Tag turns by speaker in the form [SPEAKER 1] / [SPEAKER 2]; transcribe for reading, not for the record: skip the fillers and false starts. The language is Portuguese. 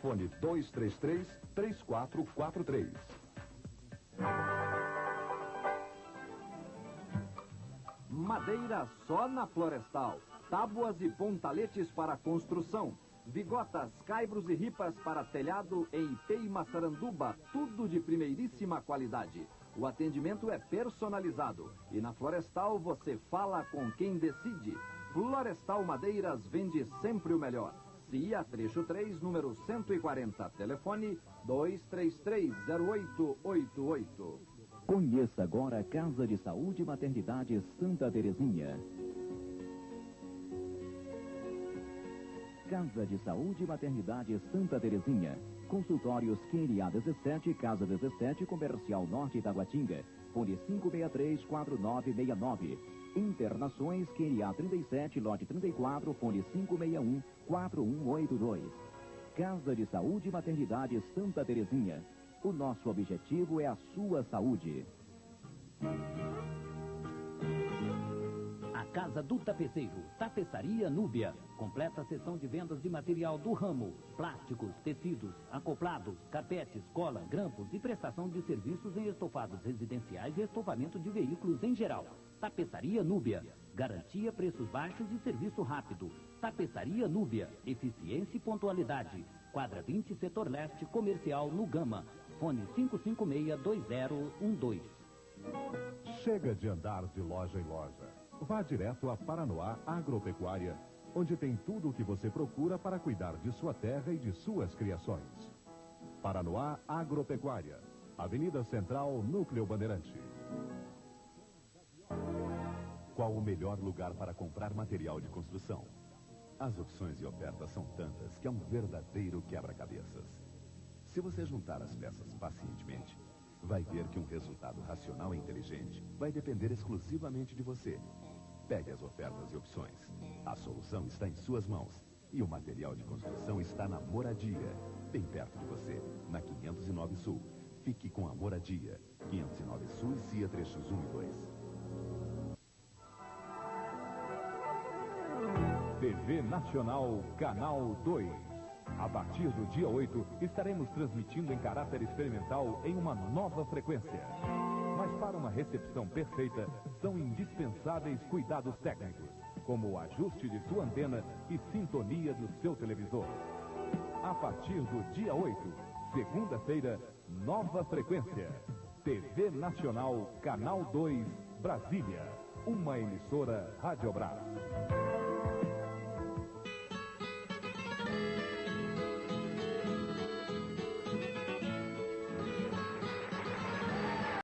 [SPEAKER 1] Fone 233-3443.
[SPEAKER 2] Madeira só na Florestal. Tábuas e pontaletes para construção. Vigotas, caibros e ripas para telhado em IP e Massaranduba. Tudo de primeiríssima qualidade. O atendimento é personalizado. E na Florestal você fala com quem decide. Florestal Madeiras vende sempre o melhor. CIA Trecho 3, número 140. Telefone 233-0888.
[SPEAKER 3] Conheça agora a Casa de Saúde e Maternidade Santa Terezinha. Casa de Saúde e Maternidade Santa Terezinha. Consultórios QNA 17, Casa 17, Comercial Norte Itaguatinga. Fone 563-4969. Internações QNA 37, lote 34, fone 561-4182. Casa de Saúde e Maternidade Santa Terezinha. O nosso objetivo é a sua saúde.
[SPEAKER 4] A Casa do Tapeceiro, Tapeçaria Núbia. Completa seção de vendas de material do ramo. Plásticos, tecidos, acoplados, carpetes, cola, grampos e prestação de serviços em estofados residenciais e estofamento de veículos em geral. Tapeçaria Núbia. Garantia, preços baixos e serviço rápido. Tapeçaria Núbia. Eficiência e pontualidade. Quadra 20, Setor Leste, Comercial, no Gama. Fone 556-2012.
[SPEAKER 5] Chega de andar de loja em loja. Vá direto a Paranoá Agropecuária, onde tem tudo o que você procura para cuidar de sua terra e de suas criações. Paranoá Agropecuária, Avenida Central, Núcleo Bandeirante. Qual o melhor lugar para comprar material de construção? As opções e ofertas são tantas que é um verdadeiro quebra-cabeças. Se você juntar as peças pacientemente, vai ver que um resultado racional e inteligente vai depender exclusivamente de você. Pegue as ofertas e opções. A solução está em suas mãos. E o material de construção está na Moradia, bem perto de você, na 509 Sul. Fique com a Moradia. 509 Sul e CIA Trechos 1 e 2.
[SPEAKER 6] TV Nacional, Canal 2. A partir do dia 8, estaremos transmitindo em caráter experimental em uma nova frequência. Mas para uma recepção perfeita, são indispensáveis cuidados técnicos, como o ajuste de sua antena e sintonia do seu televisor. A partir do dia 8, segunda-feira, nova frequência. TV Nacional, Canal 2, Brasília. Uma emissora Rádio Brás.